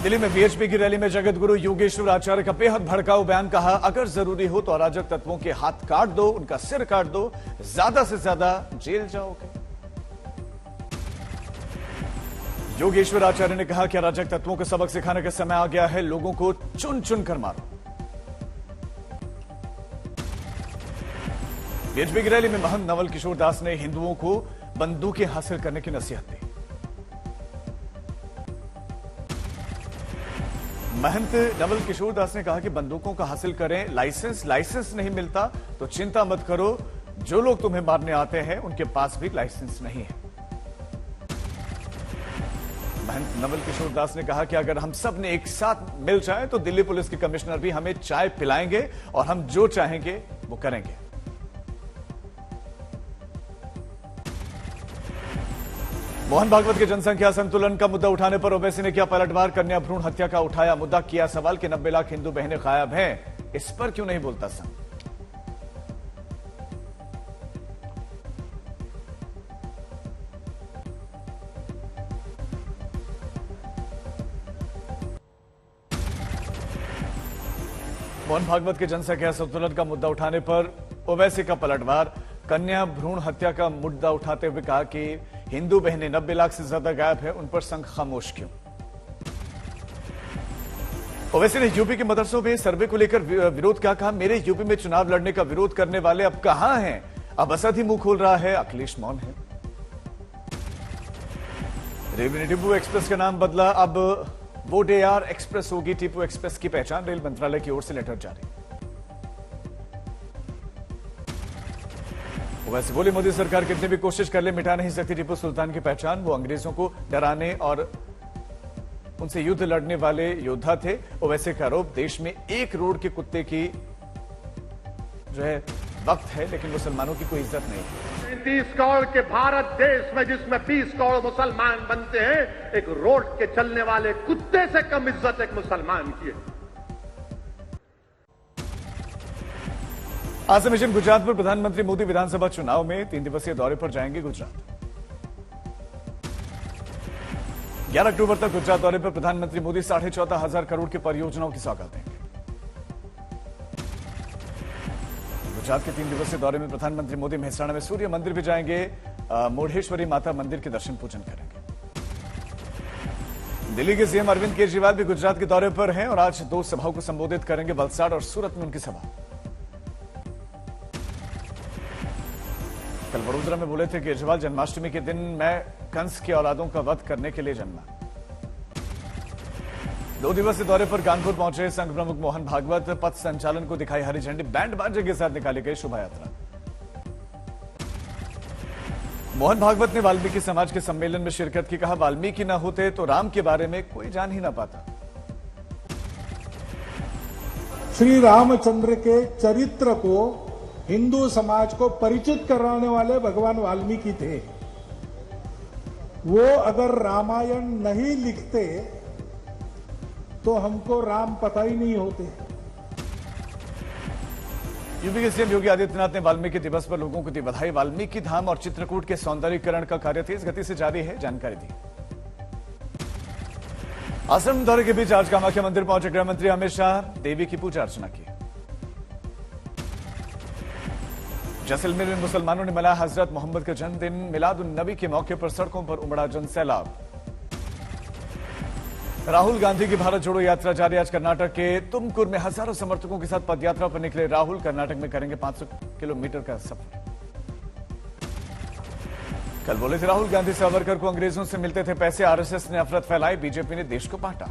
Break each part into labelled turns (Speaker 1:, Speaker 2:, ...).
Speaker 1: दिल्ली में बीएचपी की रैली में जगत गुरु योगेश्वर आचार्य का बेहद भड़काऊ बयान। कहा, अगर जरूरी हो तो अराजक तत्वों के हाथ काट दो, उनका सिर काट दो, ज्यादा से ज्यादा जेल जाओगे। योगेश्वर आचार्य ने कहा कि अराजक तत्वों को सबक सिखाने का समय आ गया है, लोगों को चुन चुन कर मारो। बीएचपी की रैली में महंत नवल किशोर दास ने हिंदुओं को बंदूकें हासिल करने की नसीहत दी। महंत नवल किशोर दास ने कहा कि बंदूकों का हासिल करें, लाइसेंस नहीं मिलता तो चिंता मत करो, जो लोग तुम्हें मारने आते हैं उनके पास भी लाइसेंस नहीं है। महंत नवल किशोर दास ने कहा कि अगर हम सब ने एक साथ मिल जाए तो दिल्ली पुलिस के कमिश्नर भी हमें चाय पिलाएंगे और हम जो चाहेंगे वो करेंगे। मोहन भागवत के जनसंख्या संतुलन का मुद्दा उठाने पर ओवैसी ने किया पलटवार। कन्या भ्रूण हत्या का उठाया मुद्दा, किया सवाल कि 90 लाख हिंदू बहनें गायब हैं, इस पर क्यों नहीं बोलता संघ। मोहन भागवत के जनसंख्या संतुलन का मुद्दा उठाने पर ओवैसी का पलटवार। कन्या भ्रूण हत्या का मुद्दा उठाते हुए कहा कि हिंदू बहनें 90 लाख से ज्यादा गायब है, उन पर संघ खामोश क्यों। ओवैसी ने यूपी के मदरसों में सर्वे को लेकर विरोध क्या कहा, मेरे यूपी में चुनाव लड़ने का विरोध करने वाले अब कहां हैं, अब असद ही मुंह खोल रहा है, अखिलेश मौन है। रेलवे ने टिपू एक्सप्रेस का नाम बदला, अब वोडेयार एक्सप्रेस होगी। टिपू एक्सप्रेस की पहचान रेल मंत्रालय की ओर से लेटर जारी। वैसे बोली, मोदी सरकार कितनी भी कोशिश कर ले मिटा नहीं सकती टीपू सुल्तान की पहचान। वो अंग्रेजों को डराने और उनसे युद्ध लड़ने वाले योद्धा थे। ओवैसी का आरोप, देश में एक रोड के कुत्ते की जो है वक्त है, लेकिन मुसलमानों की कोई इज्जत नहीं।
Speaker 2: 30 करोड़ के भारत देश में जिसमें 20 करोड़ मुसलमान बनते हैं, एक रोड के चलने वाले कुत्ते से कम इज्जत एक मुसलमान की है।
Speaker 1: आज से मिशन गुजरात पर प्रधानमंत्री मोदी विधानसभा चुनाव में 3 दिवसीय दौरे पर जाएंगे गुजरात। 11 अक्टूबर तक गुजरात दौरे पर प्रधानमंत्री मोदी 14,500 करोड़ की परियोजनाओं की सौगात देंगे। गुजरात के 3 दिवसीय दौरे में प्रधानमंत्री मोदी मेहसाणा में सूर्य मंदिर भी जाएंगे, मोढ़ेश्वरी माता मंदिर के दर्शन पूजन करेंगे। दिल्ली के सीएम अरविंद केजरीवाल भी गुजरात के दौरे पर हैं और आज 2 सभाओं को संबोधित करेंगे। वलसाड़ और सूरत में उनकी सभा। कल वडोदरा में बोले थे केजरीवाल, जन्माष्टमी के दिन मैं कंस की औलादों का वध करने के लिए जन्मा। 2 दिवसीय दौरे पर कानपुर पहुंचे संघ प्रमुख मोहन भागवत। पथ संचालन को दिखाई हरी झंडी, बैंड बाजे के साथ निकाली गई शोभा यात्रा। मोहन भागवत ने वाल्मीकि समाज के सम्मेलन में शिरकत की। कहा, वाल्मीकि न होते तो राम के बारे में कोई जान ही ना पाता।
Speaker 3: श्री रामचंद्र के चरित्र को हिंदू समाज को परिचित कराने वाले भगवान वाल्मीकि थे। वो अगर रामायण नहीं लिखते तो हमको राम पता ही नहीं होते।
Speaker 1: यूपी के सीएम योगी आदित्यनाथ ने वाल्मीकि दिवस पर लोगों को दी बधाई। वाल्मीकि धाम और चित्रकूट के सौंदर्यीकरण का कार्य तेज गति से जारी है, जानकारी दी। आश्रम दौरे के बीच आज कामाख्या मंदिर पहुंचे गृह मंत्री अमित शाह, देवी की पूजा अर्चना की। जैसलमेर में मुसलमानों ने मनाया हजरत मोहम्मद का जन्मदिन। मिलाद उन नबी के मौके पर सड़कों पर उमड़ा जन सैलाब। राहुल गांधी की भारत जोड़ो यात्रा जारी। आज कर्नाटक के तुमकुर में हजारों समर्थकों के साथ पदयात्रा पर निकले राहुल। कर्नाटक में करेंगे 500 किलोमीटर का सफर। कल बोले थे राहुल गांधी, सावरकर को अंग्रेजों से मिलते थे पैसे, आरएसएस ने नफरत फैलाई, बीजेपी ने देश को बांटा।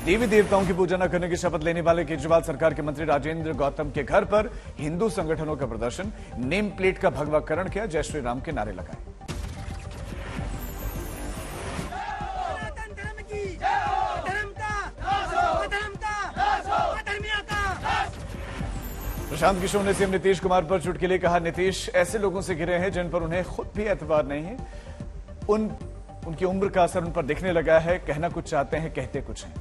Speaker 1: देवी देवताओं की पूजा न करने की शपथ लेने वाले केजरीवाल सरकार के मंत्री राजेंद्र गौतम के घर पर हिंदू संगठनों का प्रदर्शन। नेम प्लेट का भगवाकरण किया, जय श्री राम के नारे लगाए। प्रशांत किशोर ने सीएम नीतीश कुमार पर चुटकुले कहा, नीतीश ऐसे लोगों से घिरे हैं जिन पर उन्हें खुद भी एतबार नहीं है। उनकी उम्र का असर उन पर दिखने लगा है, कहना कुछ चाहते हैं, कहते कुछ हैं।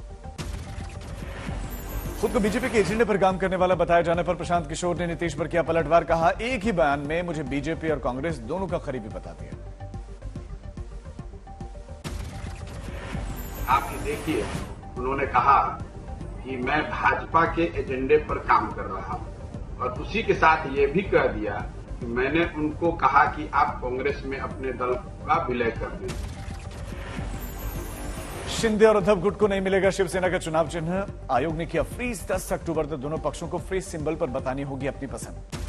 Speaker 1: खुद को बीजेपी के एजेंडे पर काम करने वाला बताए जाने पर प्रशांत किशोर ने नीतीश पर किया पलटवार। कहा, एक ही बयान में मुझे बीजेपी और कांग्रेस दोनों का करीबी बता दिया।
Speaker 4: देखिए, उन्होंने कहा कि मैं भाजपा के एजेंडे पर काम कर रहा हूं और उसी के साथ ये भी कह दिया कि मैंने उनको कहा कि आप कांग्रेस में अपने दल का विलय कर दें।
Speaker 1: शिंदे और उद्धव गुट को नहीं मिलेगा शिवसेना का चुनाव चिन्ह। आयोग ने किया फ्रीज। 10 अक्टूबर तक दोनों पक्षों को फ्रीज सिंबल पर बतानी होगी अपनी पसंद।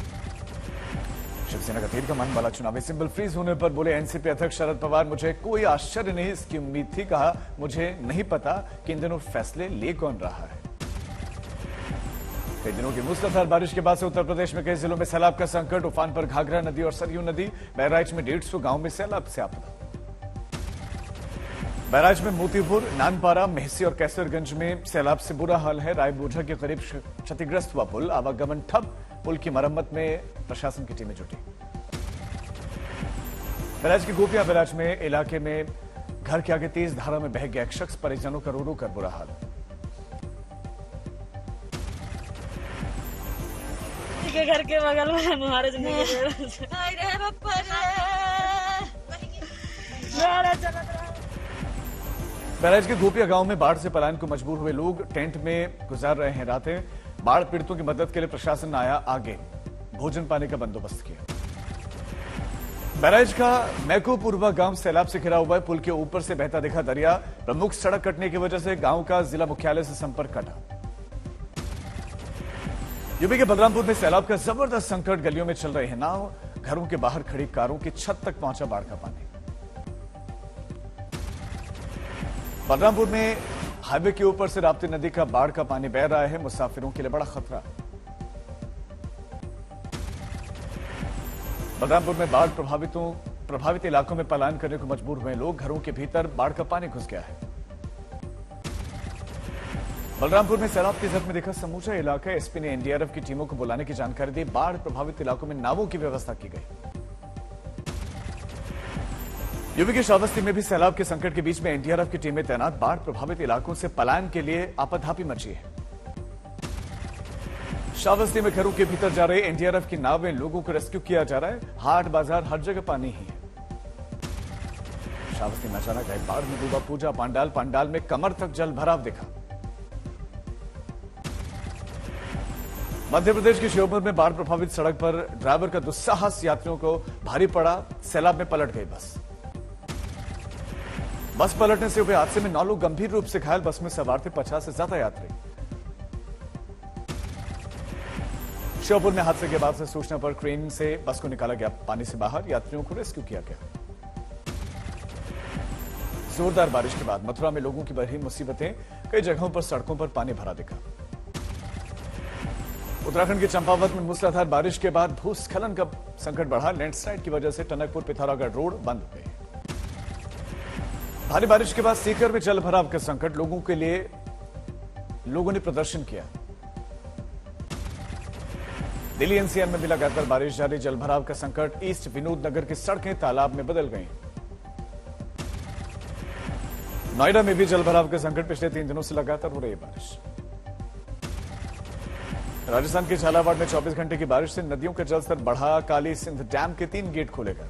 Speaker 1: शिवसेना का तीर कमान वाला चुनावी सिंबल फ्रीज होने पर बोले एनसीपी अध्यक्ष शरद पवार, मुझे कोई आश्चर्य नहीं, इसकी उम्मीद थी। कहा, मुझे नहीं पता कि इन दिनों फैसले ले कौन रहा है। कई दिनों की मूसलाधार बारिश के बाद से उत्तर प्रदेश में कई जिलों में सैलाब का संकट। उफान पर घाघरा नदी और सरयू नदी। बहराइच में 150 गांव में सैलाब से आपदा। बहराइच में मोतीपुर, नानपारा, मेहसी और कैसरगंज में सैलाब से बुरा हाल है। रायबूझा के करीब क्षतिग्रस्त हुआ पुल, आवागमन ठप। पुल की मरम्मत में प्रशासन की टीमें जुटी। बहराइच के गोपिया बैराज में इलाके में घर के आगे तेज धारा में बह गया एक शख्स। परिजनों का रो रो कर बुरा हाल।
Speaker 5: घर के बगल में हमारे
Speaker 1: बहराइच के गोपिया गांव में बाढ़ से पलायन को मजबूर हुए लोग टेंट में गुजार रहे हैं रातें। बाढ़ पीड़ितों की मदद के लिए प्रशासन आया आगे, भोजन पानी का बंदोबस्त किया। बहराइच का मैकोपुरवा गांव सैलाब से घिरा हुआ है। पुल के ऊपर से बहता दिखा दरिया। प्रमुख सड़क कटने की वजह से गांव का जिला मुख्यालय से संपर्क कटा। यूपी के बलरामपुर में सैलाब का जबरदस्त संकट। गलियों में चल रहे हैं नाव। घरों के बाहर खड़ी कारों की छत तक पहुंचा बाढ़ का पानी। बलरामपुर में हाईवे के ऊपर से राप्ती नदी का बाढ़ का पानी बह रहा है। मुसाफिरों के लिए बड़ा खतरा। बलरामपुर में बाढ़ प्रभावित इलाकों में पलायन करने को मजबूर हुए लोग। घरों के भीतर बाढ़ का पानी घुस गया है। बलरामपुर में सैलाब की जद में देखा समूचा इलाका। एसपी ने एनडीआरएफ की टीमों को बुलाने की जानकारी दी। बाढ़ प्रभावित इलाकों में नावों की व्यवस्था की गई। यूपी के श्रावस्ती में भी सैलाब के संकट के बीच में एनडीआरएफ की टीमें तैनात। बाढ़ प्रभावित इलाकों से पलायन के लिए आपाधापी मची है। श्रावस्ती में घरों के भीतर जा रहे एनडीआरएफ की नावें, लोगों को रेस्क्यू किया जा रहा है। हाट बाजार हर जगह पानी ही है। श्रावस्ती में अचानक गए बाढ़ में डूबा पूजा पंडाल में कमर तक जल भराव दिखा। मध्य प्रदेश के श्योपुर में बाढ़ प्रभावित सड़क पर ड्राइवर का दुस्साहस यात्रियों को भारी पड़ा। सैलाब में पलट गई बस पलटने से हुए हादसे में 9 लोग गंभीर रूप से घायल। बस में सवार थे 50 से ज्यादा यात्री। श्योपुर में हादसे के बाद से सूचना पर क्रेन से बस को निकाला गया पानी से बाहर। यात्रियों को रेस्क्यू किया गया। जोरदार बारिश के बाद मथुरा में लोगों की बढ़ी मुसीबतें। कई जगहों पर सड़कों पर पानी भरा दिखा। उत्तराखंड के चंपावत में मूसलाधार बारिश के बाद भूस्खलन का संकट बढ़ा। लैंडस्लाइड की वजह से टनकपुर पिथौरागढ़ रोड बंद हो गई। भारी बारिश के बाद सीकर में जल भराव का संकट। लोगों ने प्रदर्शन किया। दिल्ली एनसीआर में भी लगातार बारिश जारी। जल भराव का संकट। ईस्ट विनोद नगर की सड़कें तालाब में बदल गईं। नोएडा में भी जल भराव का संकट। पिछले 3 दिनों से लगातार हो रही है बारिश। राजस्थान के झालावाड़ में 24 घंटे की बारिश से नदियों का जलस्तर बढ़ा। काली सिंध डैम के 3 गेट खोले गए।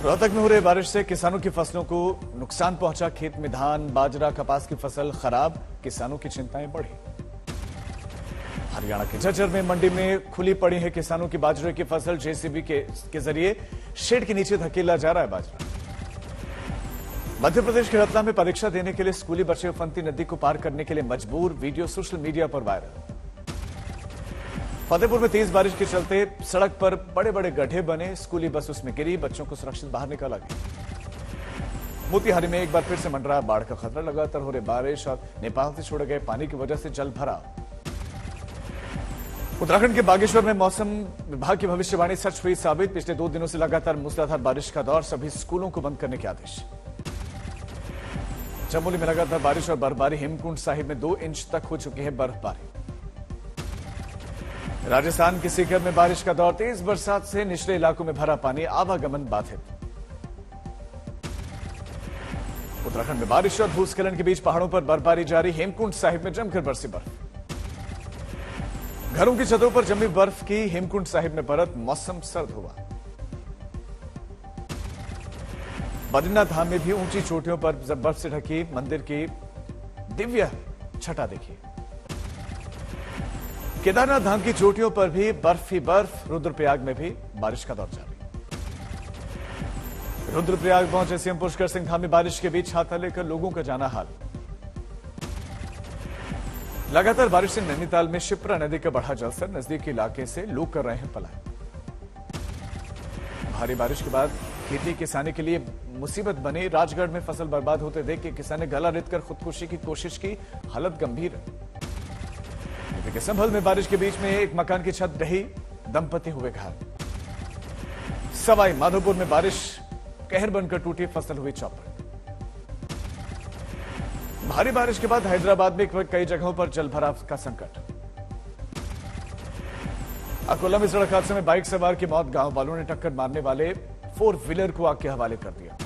Speaker 1: रोहतक में हो रही बारिश से किसानों की फसलों को नुकसान पहुंचा। खेत में धान, बाजरा, कपास की फसल खराब। किसानों की चिंताएं बढ़ी। हरियाणा के झज्जर में मंडी में खुली पड़ी है किसानों की बाजरे की फसल। जेसीबी के जरिए शेड के नीचे धकेला जा रहा है बाजरा। मध्य प्रदेश के रतलाम में परीक्षा देने के लिए स्कूली बच्चे फंती नदी को पार करने के लिए मजबूर। वीडियो सोशल मीडिया पर वायरल। फतेहपुर में तेज बारिश के चलते सड़क पर बड़े बड़े गड्ढे बने। स्कूली बस उसमें गिरी। बच्चों को सुरक्षित बाहर निकाला गया। मोतिहारी में एक बार फिर से मंडरा बाढ़ का खतरा। लगातार हो रही बारिश और नेपाल से छोड़े गए पानी की वजह से जल भरा। उत्तराखंड के बागेश्वर में मौसम विभाग की भविष्यवाणी सच हुई साबित। पिछले 2 दिनों से लगातार मूसलाधार बारिश का दौर। सभी स्कूलों को बंद करने के आदेश। चमोली में लगातार बारिश और बर्फबारी। हेमकुंड साहिब में 2 इंच तक हो चुकी है बर्फबारी। राजस्थान के सीकर में बारिश का दौर। तेज बरसात से निचले इलाकों में भरा पानी। आवागमन बाधित। उत्तराखंड में बारिश और भूस्खलन के बीच पहाड़ों पर बर्फबारी जारी। हेमकुंड साहिब में जमकर बरसी बर्फ। घरों की छतों पर जमी बर्फ की हेमकुंड साहिब में परत। मौसम सर्द हुआ। बद्रीनाथ धाम में भी ऊंची चोटियों पर बर्फ से ढकी मंदिर की दिव्य छटा देखिए। केदारनाथ धाम की चोटियों पर भी बर्फ ही बर्फ। रुद्रप्रयाग में भी बारिश का दौर जारी। रुद्रप्रयाग पहुंचे सीएम पुष्कर सिंह धाम में बारिश के बीच छाता लेकर लोगों का जाना हाल। लगातार बारिश से नैनीताल में शिप्रा नदी का बढ़ा जलस्तर। नजदीकी इलाके से लोग कर रहे हैं पलायन। भारी बारिश के बाद खेती किसानी के लिए मुसीबत बनी। राजगढ़ में फसल बर्बाद होते देख के किसान ने गला रेत कर खुदकुशी की कोशिश की। हालत गंभीर है। संभल में बारिश के बीच में एक मकान की छत ढही, दंपति हुए घायल। सवाई माधोपुर में बारिश कहर बनकर टूटी, फसल हुई चौपट। भारी बारिश के बाद हैदराबाद में कई जगहों पर जलभराव का संकट। अकोला में सड़क हादसे में बाइक सवार की मौत। गांव वालों ने टक्कर मारने वाले 4 व्हीलर को आग के हवाले कर दिया।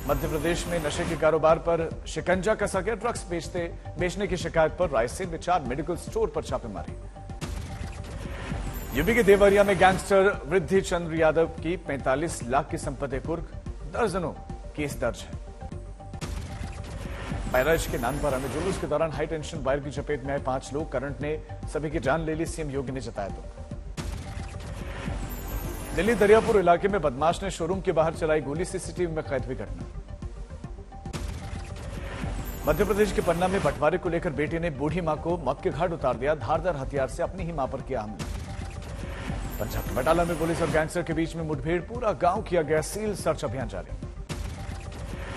Speaker 1: मध्य प्रदेश में नशे के कारोबार पर शिकंजा कसा गया। ड्रग्स बेचने की शिकायत पर रायसेन में 4 मेडिकल स्टोर पर छापेमारी। यूपी के देवरिया में गैंगस्टर वृद्धि चंद्र यादव की 45 लाख की संपत्ति कुर्क। दर्जनों केस दर्ज है। बैराज के नानपारा में जुलूस के दौरान हाई टेंशन वायर की चपेट में आए 5 लोग। करंट ने सभी की जान ले ली। सीएम योगी ने जताया दुख। दिल्ली दरियापुर इलाके में बदमाश ने शोरूम के बाहर चलाई गोली। सीसीटीवी में कैद हुई घटना। मध्य प्रदेश के पन्ना में बंटवारे को लेकर बेटे ने बूढ़ी मां को मौत के घाट उतार दिया। धारदार हथियार से अपनी ही मां पर किया हमला। पंजाब के बटाला में पुलिस और गैंगस्टर के बीच में मुठभेड़। पूरा गांव किया गया सील। सर्च अभियान जारी।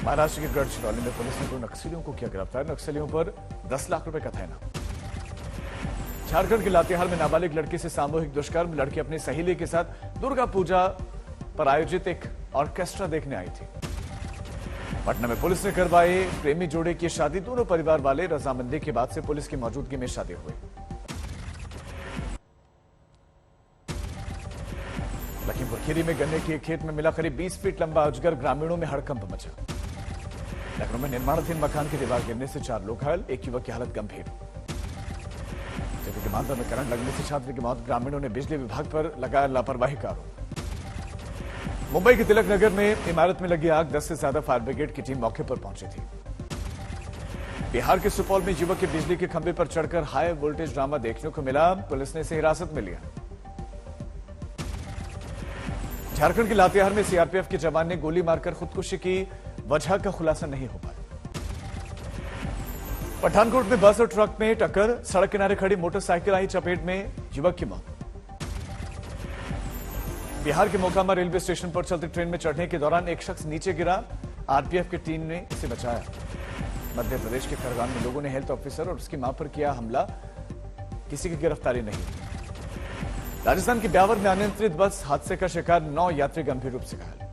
Speaker 1: महाराष्ट्र के गढ़चिरौली में पुलिस ने 2 नक्सलियों को किया गिरफ्तार। नक्सलियों पर 10 लाख रुपए का था इनाम। झारखंड के लातेहार में नाबालिग लड़की से सामूहिक दुष्कर्म। लड़की अपनी सहेली के साथ दुर्गा पूजा पर आयोजित एक ऑर्केस्ट्रा देखने आई थी। पटना में पुलिस ने करवाई प्रेमी जोड़े की शादी। दोनों परिवार वाले रजामंदी के बाद से पुलिस की मौजूदगी में शादी हुई। लखीमपुर खीरी में गन्ने के खेत में मिला करीब 20 फीट लंबा अजगर। ग्रामीणों में हड़कंप मचा। लखनऊ में निर्माणाधीन मकान की दीवार गिरने से 4 लोग घायल। एक युवक की हालत गंभीर। जबकि बांदा में करंट लगने से छात्र की मौत। ग्रामीणों ने बिजली विभाग पर लगाया लापरवाही का आरोप। मुंबई के तिलक नगर में इमारत में लगी आग। 10 से ज्यादा फायर ब्रिगेड की टीम मौके पर पहुंची थी। बिहार के सुपौल में युवक के बिजली के खंभे पर चढ़कर हाई वोल्टेज ड्रामा देखने को मिला। पुलिस ने इसे हिरासत में लिया। झारखंड के लातेहार में सीआरपीएफ के जवान ने गोली मारकर खुदकुशी की। वजह का खुलासा नहीं हो पाया। पठानकोट में बस और ट्रक में टक्कर। सड़क किनारे खड़ी मोटरसाइकिल आई चपेट में। युवक की मौत। बिहार के मोकामा रेलवे स्टेशन पर चलती ट्रेन में चढ़ने के दौरान एक शख्स नीचे गिरा। आरपीएफ की टीम ने इसे बचाया। मध्य प्रदेश के खरगोन में लोगों ने हेल्थ ऑफिसर और उसकी मां पर किया हमला। किसी की गिरफ्तारी नहीं। राजस्थान के ब्यावर में अनियंत्रित बस हादसे का शिकार। 9 यात्री गंभीर रूप से घायल।